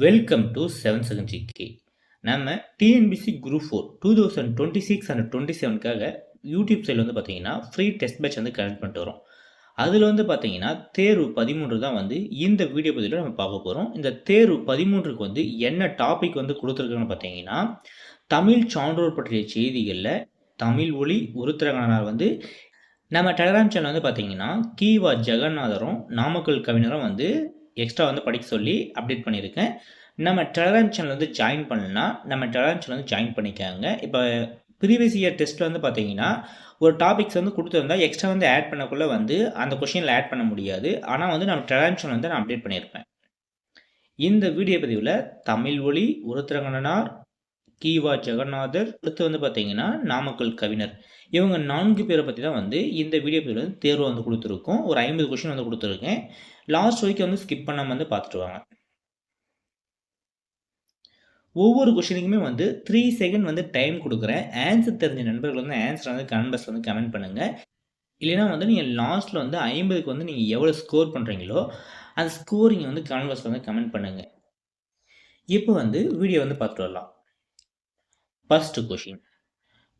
Welcome to 7 second GK. நம்ம TNPSC group 4 2026 and 27க்காக YouTube சைடில் வந்து பார்த்தீங்கன்னா ஃப்ரீ டெஸ்ட் பேட்ச் வந்து கனெக்ட் பண்ணிட்டு வரோம். அதில் வந்து பார்த்தீங்கன்னா தேர்வு 13 தான் வந்து இந்த வீடியோ பதிவில் நம்ம பார்க்க போகிறோம். இந்த தேர்வு 13க்கு வந்து என்ன டாபிக் வந்து கொடுத்துருக்காங்கன்னு பார்த்தீங்கன்னா, தமிழ் சான்றோர் பற்றிய செய்திகளில் தமிழ் ஒலி உருத்திரங்கனார் வந்து நம்ம டெலகிராம் சேனல் வந்து பார்த்தீங்கன்னா கீவா ஜெகநாதரும் நாமக்கல் கவிஞரும் வந்து எக்ஸ்ட்ரா வந்து படிக்க சொல்லி அப்டேட் பண்ணியிருக்கேன். நம்ம டெலகிராம் சேனல் வந்து ஜாயின் பண்ணலாம், நம்ம டெலகிராம் சேனல் வந்து ஜாயின் பண்ணிக்காங்க. இப்போ ப்ரீவியஸ் இயர் டெஸ்ட்டில் வந்து பார்த்தீங்கன்னா ஒரு டாபிக்ஸ் வந்து கொடுத்துருந்தா எக்ஸ்ட்ரா வந்து ஆட் பண்ணக்குள்ளே வந்து அந்த கொஷினில் ஆட் பண்ண முடியாது. ஆனால் வந்து நம்ம டெலகிராம் சேனல் வந்து நான் அப்டேட் பண்ணியிருப்பேன். இந்த வீடியோ பதிவில் தமிழ் ஒலி உருத்திரங்கனார், கீவா ஜெகநாதர், அடுத்து வந்து பார்த்தீங்கன்னா நாமக்கல் கவிஞர், இவங்க 4 பேரை பற்றி தான் வந்து இந்த வீடியோ பதிவில் வந்து தேர்வு வந்து கொடுத்துருக்கோம். ஒரு 50 கொஷின் வந்து கொடுத்துருக்கேன். லாஸ்ட் வரைக்கும் வந்து ஸ்கிப் பண்ணாமல் வந்து பார்த்துட்டு வாங்க. ஒவ்வொரு கொஷினுக்குமே வந்து 3 செகண்ட் வந்து டைம் கொடுக்குறேன். ஆன்சர் தெரிஞ்ச நண்பர்கள் வந்து ஆன்சர் வந்து கமெண்ட் பாக்ஸில் வந்து கமெண்ட் பண்ணுங்கள். இல்லைனா வந்து நீங்கள் லாஸ்ட்டில் வந்து 50க்கு வந்து நீங்கள் எவ்வளோ ஸ்கோர் பண்ணுறீங்களோ அந்த ஸ்கோரிங்கை வந்து கமெண்ட் பாக்ஸில் வந்து கமெண்ட் பண்ணுங்கள். இப்போ வந்து வீடியோ வந்து பார்த்துட்டு வரலாம். ஃபர்ஸ்ட் கொஷின்,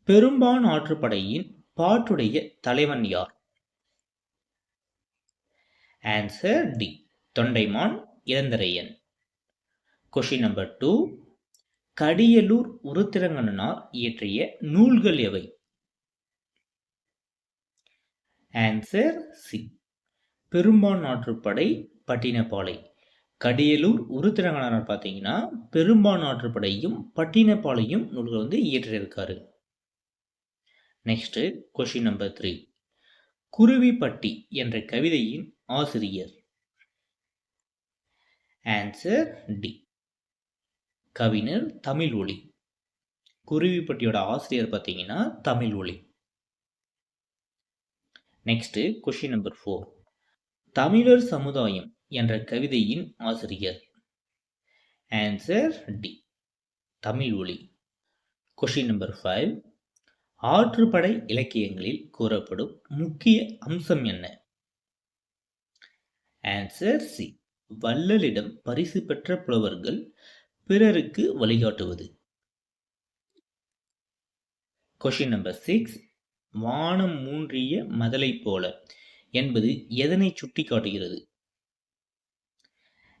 பெரும்பான் ஆற்றுப்படையின் பாட்டுடைய தலைவன் யார்? ஆன்சர் டி, தொண்டைமான் இளந்திரையன். கொஷின் நம்பர் 2, கடியலூர் உருத்திரங்கனார் இயற்றிய நூல்கள் எவை? ஆன்சர் சி, பெரும்பான் ஆற்றுப்படை, பட்டினப்பாலை. கடியலூர் உருத்திரங்கனார் பார்த்தீங்கன்னா பெரும்பான் ஆற்றுப்படையும் பட்டினப்பாலையும் நூல்கள் வந்து இயற்றியிருக்காரு. நெக்ஸ்ட் கொஷின் நம்பர் 3, குருவிப்பட்டி என்ற கவிதையின் ஆசிரியர்? ஆன்சர் டி, கவிஞர் தமிழ் ஒலி. குருவிப்பட்டியோட ஆசிரியர் பார்த்தீங்கன்னா தமிழ் ஒலி. நெக்ஸ்ட் கொஷின் நம்பர் 4, தமிழர் சமுதாயம் என்ற கவிதையின் ஆசிரியர்? ஆன்சர் டி, தமிழ் ஒலி. கொஷின் நம்பர் 5, ஆற்றுப்படை இலக்கியங்களில் கூறப்படும் முக்கிய அம்சம் என்ன? ஆன்சர் சி, வள்ளலிடம் பரிசு பெற்ற புலவர்கள் பிறருக்கு வழிகாட்டுவது. கொஷின் நம்பர் 6, வானம் மூன்றிய மதலை போல என்பது எதனை சுட்டி காட்டுகிறது?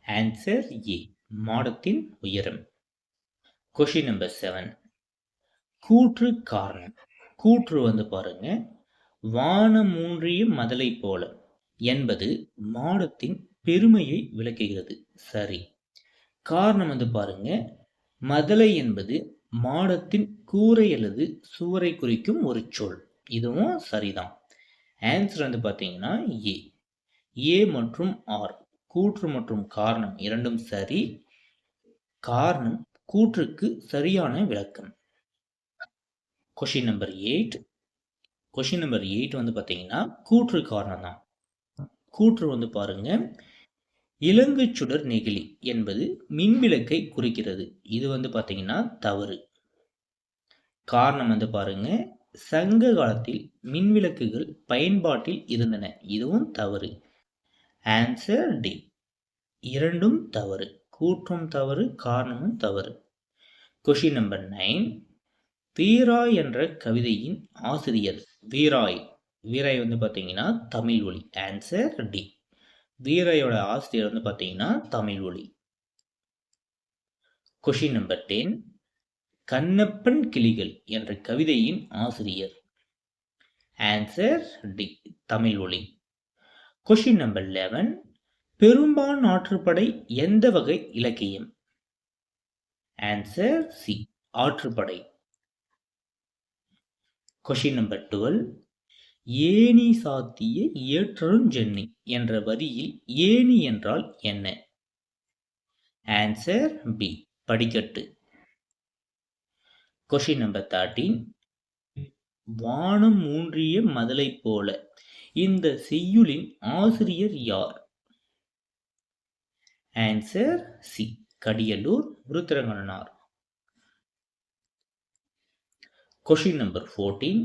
ஆன்சர் ஏ, மாடத்தின் உயரம். கொஷின் நம்பர் 7, கூற்று காரணம். கூற்று வந்து பாருங்க, வானம் மூன்றிய மதலை போல என்பது மாடத்தின் பெருமையை விளக்குகிறது. சரி. காரணம் வந்து பாருங்க, மதலை என்பது மாடத்தின் கூரை அல்லது சுவரை குறிக்கும் ஒரு சொல். இதுவும் சரிதான். ஆன்சர் வந்து பார்த்தீங்கன்னா ஏ. ஏ மற்றும் ஆர், கூற்று மற்றும் காரணம் இரண்டும் சரி. காரணம் கூற்றுக்கு சரியான விளக்கம். கொஷின் நம்பர் 8, கொஷின் நம்பர் 8 வந்து பார்த்தீங்கன்னா கூற்று காரணம் தான். கூற்று வந்து பாருங்க, இலங்கு சுடர் நெகிழி என்பது மின்விளக்கை குறிக்கிறது. இது வந்து பார்த்தீங்கன்னா தவறு. காரணம் வந்து பாருங்க, சங்க காலத்தில் மின்விளக்குகள் பயன்பாட்டில் இருந்தன. இதுவும் தவறு. ஆன்சர் டி, இரண்டும் தவறு. கூற்றும் தவறு, காரணமும் தவறு. கொஷின் நம்பர் 9, வீராய் என்ற கவிதையின் ஆசிரியர்? வீராய், வீராய் வந்து பார்த்தீங்கன்னா தமிழ் ஒலி. ஆன்சர் டி, வீராயோட ஆசிரியர் வந்து பார்த்தீங்கன்னா தமிழ் ஒலி. கொஷின் நம்பர் 10, கண்ணப்பன் கிளிகள் என்ற கவிதையின் ஆசிரியர்? ஆன்சர் டி, தமிழ் ஒலி. கொஷின் நம்பர் 11, பெரும்பான் ஆற்றுப்படை எந்த வகை இலக்கியம்? ஆன்சர் சி, ஆற்றுப்படை. கொஷின் நம்பர் 12, ஏணி சாத்திய ஏற்றருஞ்சென்னி என்ற வரியில் ஏணி என்றால் என்ன? ஆன்சர் பி, படிக்கட்டு. கொஷின் நம்பர் 13, வானம் மூன்றிய மதலை போல இந்த செய்யுளின் ஆசிரியர் யார்? ஆன்சர் சி, கடியலூர் உருத்திரங்கனார். கொஷின் நம்பர் 14,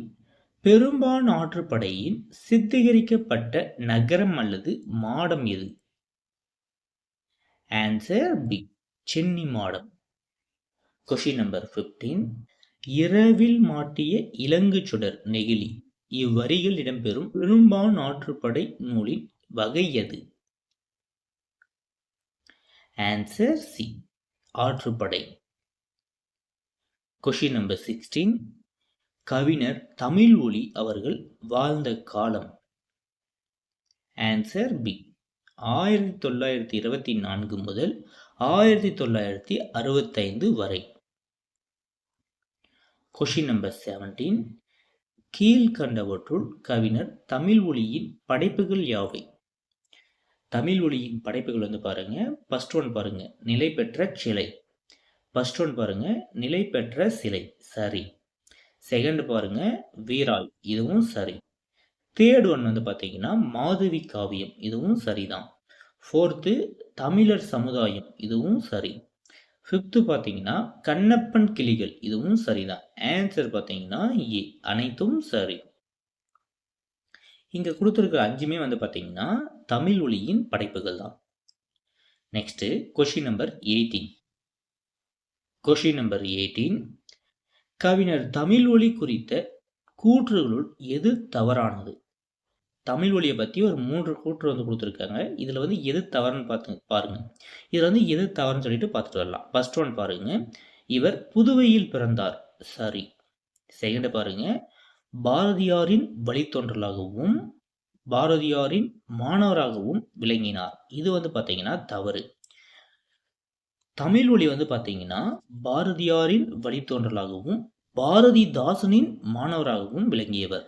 பெரும்பான் ஆற்றுப்படையின் சித்தரிக்கப்பட்ட நகரம் அல்லது மாடம் எது? ஆன்சர் பி, சென்னி மாடம். Question number 15. இரவில் மாட்டிய இலங்கு சுடர் நெகிழி இவ்வரிகள் இடம்பெறும் பெரும்பான் ஆற்றுப்படை நூலின் வகை எது? ஆன்சர் சி, ஆற்றுப்படை. Question number 16. கவிஞர் தமிழ் ஒலி அவர்கள் வாழ்ந்த காலம். ஆன்சர் பி, 1924 முதல் 1965 வரை. Question number 17. கீழ்கண்டவற்றுள் கவிஞர் தமிழ் ஒலியின் படைப்புகள் யாவை? தமிழ் ஒலியின் படைப்புகள் பாருங்க. ஃபர்ஸ்ட் ஒன் பாருங்க, நிலை பெற்ற சிலை. ஃபர்ஸ்ட் ஒன் பாருங்க, நிலை பெற்ற சிலை, சரி. செகண்ட் பாருங்க, வீராள், இதுவும் சரி. தேர்ட் ஒன் பார்த்தீங்கன்னா மாதவி காவியம், இதுவும் சரிதான். ஃபோர்த்து தமிழர் சமுதாயம், இதுவும் சரி. ஃபிஃப்த்து பார்த்தீங்கன்னா கண்ணப்பன் கிளிகள், இதுவும் சரிதான். ஆன்சர் பார்த்தீங்கன்னா ஏ, அனைத்தும் சரி. இங்க கொடுத்துருக்க 5மே பார்த்தீங்கன்னா தமிழ் ஒலியின் படைப்புகள் தான். Next question number 18. Question number 18. கவிஞர் தமிழ் ஒலி குறித்த கூற்றுகளுள் எது தவறானது? தமிழ் ஒலியை பற்றி ஒரு 3 கூற்று கொடுத்துருக்காங்க. இதில் எது தவறுன்னு பாருங்க. இதில் எது தவறுன்னு சொல்லிட்டு பார்த்துட்டு வரலாம். ஃபர்ஸ்ட் ஒன் பாருங்க, இவர் புதுவையில் பிறந்தார், சரி. செகண்ட் பாருங்க, பாரதியாரின் வழித்தோன்றலாகவும் பாரதியாரின் மாணவராகவும் விளங்கினார், இது பார்த்தீங்கன்னா தவறு. தமிழ் ஒலி பார்த்தீங்கன்னா பாரதியாரின் வழித்தோன்றலாகவும் பாரதிதாசனின் மாணவராகவும் விளங்கியவர்.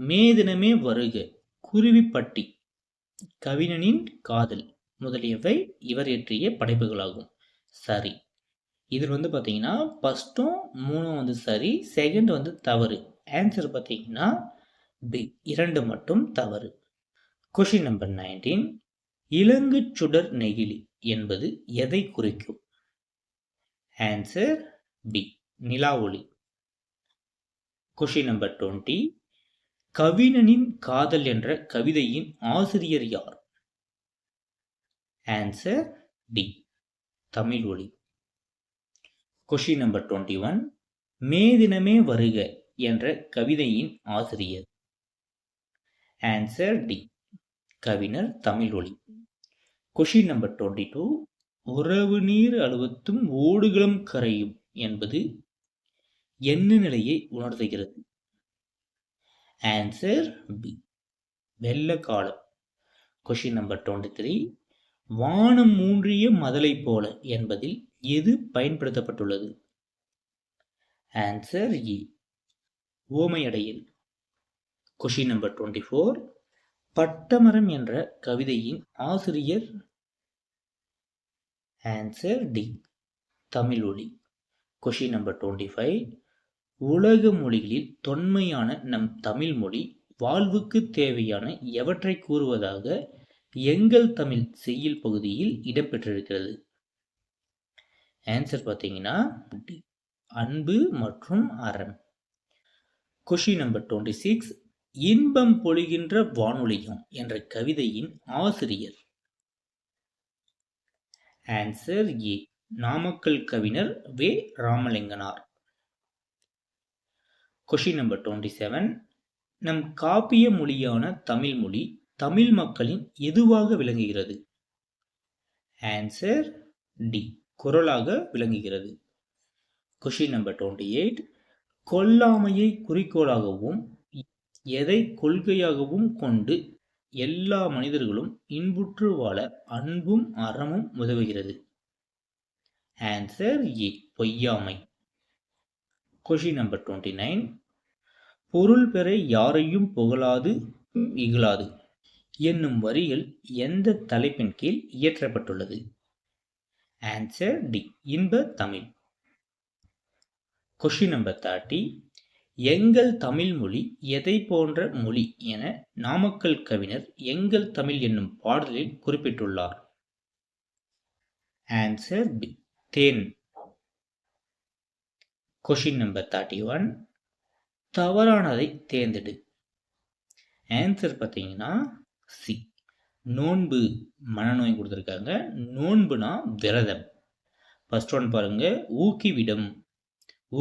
மே தினமே வருக, குருவிப்பட்டி, கவிஞனின் காதல் முதலியவை இவர் இயற்றிய படைப்புகளாகும், சரி. இதில் பார்த்தீங்கன்னா ஃபர்ஸ்ட்டும் 3ம் சரி, செகண்ட் தவறு. ஆன்சர் பார்த்தீங்கன்னா பி, 2 மட்டும் தவறு. Question number 19. இலங்கு சுடர் நெகிழி என்பது எதை குறிக்கும்? ஆன்சர் பி, நிலா ஒளி. Question number 20. கவிஞனின் காதல் என்ற கவிதையின் ஆசிரியர் யார்? ஆன்சர் டி, தமிழ் ஒலி. Question number 21. மே தினமே வருக என்ற கவிதையின் ஆசிரியர். ஆன்சர் டி, கவிஞர் தமிழ் ஒலி. Question number 22. உறவு நீர் அழுவத்தும் ஓடுகளம் கரையும் என்பது என்ன நிலையை உணர்த்துகிறது? ஆன்சர் பி, வெள்ள காலம். Question number 23. வானம் மூன்றிய மதலை போல என்பதில் எது பயன்படுத்தப்பட்டுள்ளது? ஆன்சர் இ, ஓமையடையில். Question number 24. பட்டமரம் என்ற கவிதையின் ஆசிரியர். ஆன்சர் டி, தமிழ் ஒலி. Question number 25. உலக மொழிகளில் தொன்மையான நம் தமிழ் மொழி வாழ்வுக்கு தேவையான எவற்றை கூறுவதாக எங்கள் தமிழ் செய்யுள் பகுதியில் இடம்பெற்றிருக்கிறது? ஆன்சர் பார்த்தீங்கன்னா டி, அன்பு மற்றும் அறம். Question number 26. இன்பம் பொழிகின்ற வானொலியம் என்ற கவிதையின் ஆசிரியர். ஆன்சர் ஏ, நாமக்கல் கவிஞர் வே. ராமலிங்கனார். Question number 27. நம் காப்பிய மொழியான தமிழ் மொழி தமிழ் மக்களின் எதுவாக விளங்குகிறது? ஆன்சர் டி, குரலாக விளங்குகிறது. Question number 28. கொல்லாமையை குறிக்கோளாகவும் எதை கொள்கையாகவும் கொண்டு எல்லா மனிதர்களும் இன்புற்று வாழ அன்பும் அறமும் உதவுகிறது? ஆன்சர் ஏ, பொய்யாமை. Question number 29. பொருள் பெற யாரையும் புகழாது இகழாது என்னும் வரிகள் எந்த தலைப்பின் கீழ் இயற்றப்பட்டுள்ளது? ஆன்சர் டி, இன்ப தமிழ். Question number 30. எங்கள் தமிழ் மொழி எதை போன்ற மொழி என நாமக்கல் கவிஞர் எங்கள் தமிழ் என்னும் பாடலில் குறிப்பிட்டுள்ளார்? ஆன்சர் பி, தேன். Question number 31. தவறானதை தேர்ந்தெடு. ஆன்சர் பார்த்தீங்கன்னா சி, நோன்பு. மனநோய் கொடுத்துருக்காங்க. நோன்புனா விரதம். ஃபர்ஸ்ட் ஒன் பாருங்க, ஊக்கிவிடும்,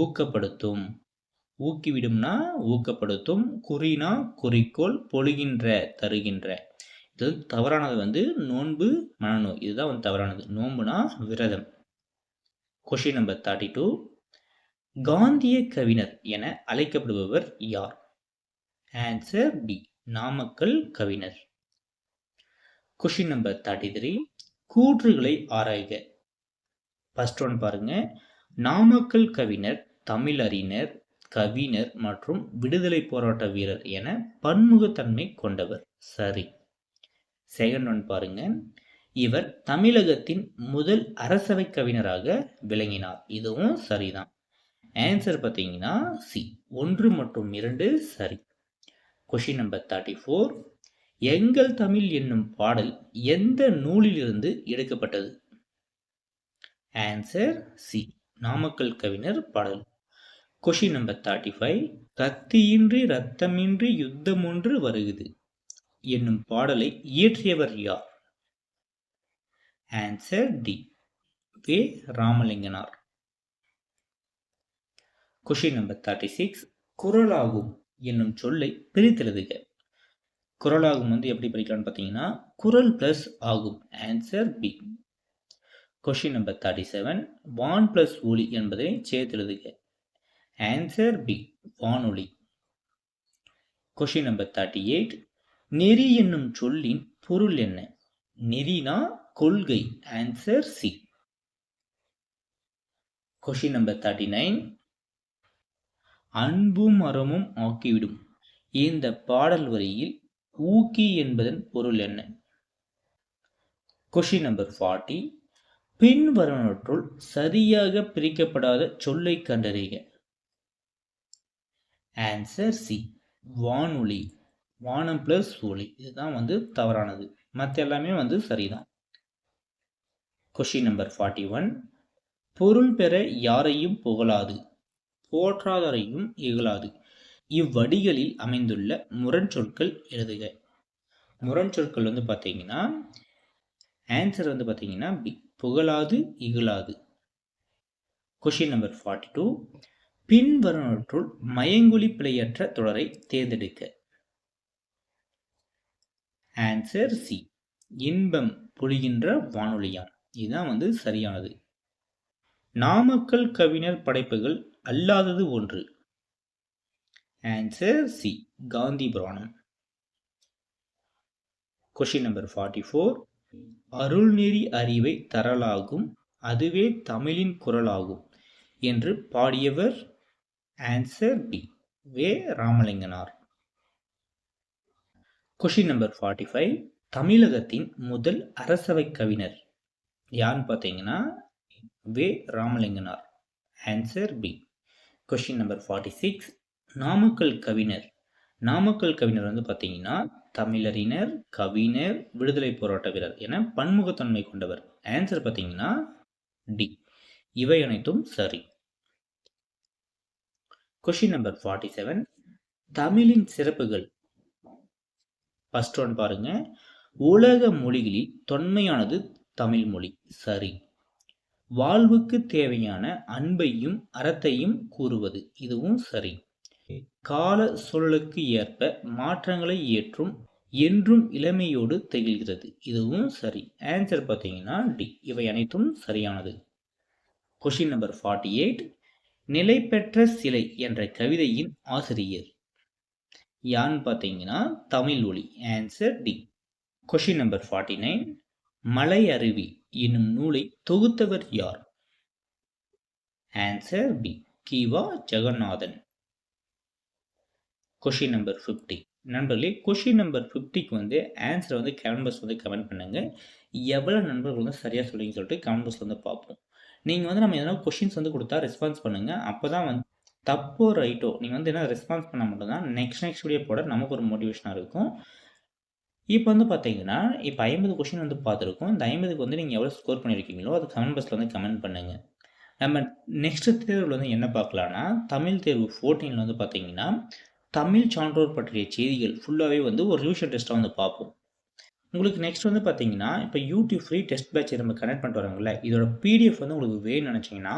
ஊக்கப்படுத்தும். ஊக்கிவிடும்னா ஊக்கப்படுத்தும், குறினா குறிக்கோள், பொழிகின்ற தருகின்ற. இது தவறானது வந்து நோன்பு மனநோய், இதுதான் வந்து தவறானது. நோன்புனா விரதம். கொஸ்டின் நம்பர் 32, காந்திய கவிஞர் என அழைக்கப்படுபவர் யார்? ஆன்சர் பி, நாமக்கல் கவிஞர். கொஸ்டின் நம்பர் 33, கூற்றுகளை ஆராய்க. ஃபர்ஸ்ட் ஒன் பாருங்க, நாமக்கல் கவிஞர் தமிழறிஞர், கவிஞர் மற்றும் விடுதலை போராட்ட வீரர் என பன்முகத்தன்மை கொண்டவர். சரி. செகண்ட் ஒன் பாருங்க, இவர் தமிழகத்தின் முதல் அரசவை கவிஞராக விளங்கினார். இதுவும் சரிதான். ஆன்சர் பார்த்தீங்கன்னா சி, 1 மற்றும் 2 சரி. கொஸ்டின் நம்பர் 34, எங்கள் தமிழ் என்னும் பாடல் எந்த நூலிலிருந்து எடுக்கப்பட்டது? ஆன்சர் சி, நாமக்கல் கவிஞர் பாடல். கொஸ்டின் நம்பர் 35, கத்தியின்றி ரத்தமின்றி யுத்தம் ஒன்று வருகுது என்னும் பாடலை இயற்றியவர் யார்? ஆன்சர் டி, வே ராமலிங்கனார். கொஸ்டின் நம்பர் 36, குறளாகும் என்னும் சொல்லை பிரித்தெழுதுக. குறளாகும் வந்து எப்படி பிரிக்கலாம்னு பார்த்தீங்கன்னா குறள் பிளஸ் ஆகும். Answer B. கொஸ்டின் நம்பர் 37, வான் பிளஸ் ஒளி என்பதை சேர்த்தெழுதுக. ஆன்சர் பி, வானொலி. கொஸ்டின் நம்பர் 38, நெறி என்னும் சொல்லின் பொருள் என்ன? நெறினா கொள்கை. Answer C. கொஸ்டின் நம்பர் 39, அன்பும் அறமும் ஆக்கிவிடும் இந்த பாடல் வரியில் ஊக்கி என்பதன் பொருள் என்ன? கொஸ்டின் நம்பர் 40, பின்வருவனவற்றுள் சரியாக பிரிக்கப்படாத சொல்லை கண்டறிக. ஆன்சர் சி, வானொலி. வானம் பிளஸ் ஒளி, இதுதான் வந்து தவறானது. மற்ற எல்லாமே வந்து சரிதான். கொஸ்டின் நம்பர் 41, பொருள் பெற யாரையும் புகழாது, போற்றாதரையும் இகழாது இவ்வடிகளில் அமைந்துள்ள முரண்சொற்கள் எழுதுக. முரண்சொற்கள் வந்து பார்த்தீங்கன்னா ஆன்சர் வந்து பார்த்தீங்கன்னா பி, புகழாது இகழாது. கொஸ்டின் நம்பர் 42, பின்வருவனவற்றுள் மயங்கொலி பிழையற்ற தொடரை தேர்ந்தெடுக்க. ஆன்சர் சி, இன்பம் பொழிகின்ற வானொலியாம். இதுதான் வந்து சரியானது. நாமக்கல் கவிஞர் படைப்புகள் அல்லாதது ஒன்று. Answer C, Gandhi Puranam. Question number 44, அருள்நெறி அறிவை தரலாகும் அதுவே தமிழின் குரலாகும் என்று பாடியவர்? Answer B, Ve Ramalinganar. Question number 45, தமிழகத்தின் முதல் அரசவை கவிஞர் யாருன்னு பார்த்தீங்கன்னா Ve Ramalinganar. Answer B. Question number 46, Namakkal கவிஞர். நாமக்கல் கவிஞர் வந்து பார்த்தீங்கன்னா தமிழறிஞர், கவிஞர், விடுதலை போராட்ட வீரர் என பன்முகத்தன்மை கொண்டவர். ஆன்சர் பார்த்தீங்கன்னா டி, இவை அனைத்தும் சரி. கொஸ்டின் நம்பர் 47, தமிழின் சிறப்புகள். ஃபர்ஸ்ட் ஒன் பாருங்க, உலக மொழிகளில் தொன்மையானது தமிழ் மொழி. சரி. வாழ்வுக்கு தேவையான அன்பையும் அறத்தையும் கூறுவது. இதுவும் சரி. கால சூழலுக்கு ஏற்ப மாற்றங்களை ஏற்றும் என்றும் இளமையோடு திகழ்கிறது. இதுவும் சரி. ஆன்சர் பார்த்தீங்கன்னா டி, இவை அனைத்தும் சரியானது. கொஸ்டின் நம்பர் 48, நிலை பெற்ற சிலை என்ற கவிதையின் ஆசிரியர் யான்னு பார்த்தீங்கன்னா தமிழ் ஒளி. Answer D. கொஸ்டின் நம்பர் 49, மலை அருவி என்னும் நூலை தொகுத்தவர் யார்? Answer B, Ki Va. Jagannathan. Question number 50, நண்பர்களே கொஸ்டின் நம்பர் 50க்கு வந்து ஆன்சரை வந்து கமெண்ட் பாக்ஸ் வந்து கமெண்ட் பண்ணுங்க. எவ்வளோ நண்பர்கள் வந்து சரியாக சொல்லிங்கன்னு சொல்லிட்டு கமெண்ட் பாக்ஸ் வந்து பார்ப்போம். நீங்கள் வந்து நம்ம எதனா கொஸ்டின்ஸ் வந்து கொடுத்தா ரெஸ்பான்ஸ் பண்ணுங்கள். அப்போ தான் வந்து தப்போ ரைட்டோ நீங்கள் வந்து என்ன ரெஸ்பான்ஸ் பண்ண மட்டும் தான் நெக்ஸ்ட் வீடியோ போட நமக்கு ஒரு மோட்டிவேஷனாக இருக்கும். இப்போ வந்து பார்த்தீங்கன்னா இப்போ 50 கொஸ்டின் வந்து பார்த்துருக்கோம். இந்த 50க்கு வந்து நீங்கள் எவ்வளோ ஸ்கோர் பண்ணியிருக்கீங்களோ அது கமெண்ட் பாக்ஸில் வந்து கமெண்ட் பண்ணுங்கள். நம்ம நெக்ஸ்ட் தேர்வில் வந்து என்ன பார்க்கலான்னா தமிழ் தேர்வு 14 வந்து பார்த்தீங்கன்னா தமிழ் சான்றோர் பற்றிய செய்திகள் ஃபுல்லாகவே வந்து ஒரு ரிவிஷன் டெஸ்ட்டாக வந்து பார்ப்போம். உங்களுக்கு நெக்ஸ்ட் வந்து பார்த்தீங்கன்னா, இப்போ யூடியூப் ஃப்ரீ டெஸ்ட் பேட்ச் நம்ம கனெக்ட் பண்ணிட்டு வரோங்கல்ல, இதோட பிடிஎஃப் வந்து உங்களுக்கு வேணும்னு நினச்சிங்கன்னா,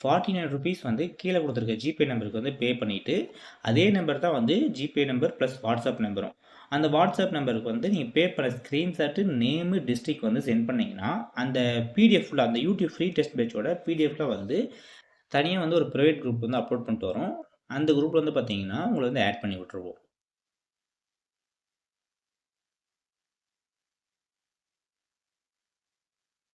₹49 வந்து கீழே கொடுத்துருக்க ஜிபே நம்பருக்கு வந்து பே பண்ணிவிட்டு, அதே நம்பர் தான் வந்து ஜிபே நம்பர் ப்ளஸ் வாட்ஸ்அப் நம்பரும். அந்த வாட்ஸ்அப் நம்பருக்கு வந்து நீங்கள் பே பண்ண ஸ்க்ரீன்ஷாட்டு, நேமு, டிஸ்ட்ரிக்ட் வந்து சென்ட் பண்ணிங்கன்னா, அந்த பிடிஎஃப் ஃபுல்லாக அந்த யூடியூப் ஃப்ரீ டெஸ்ட் பேட்சோட பிடிஎஃப்ல வந்து தனியாக வந்து ஒரு ப்ரைவேட் குரூப் வந்து அப்லோட் பண்ணிட்டு வரோம். அந்த குரூப்பில் வந்து பார்த்தீங்கன்னா, உங்களை வந்து ஆட் பண்ணி விட்டுருவோம்.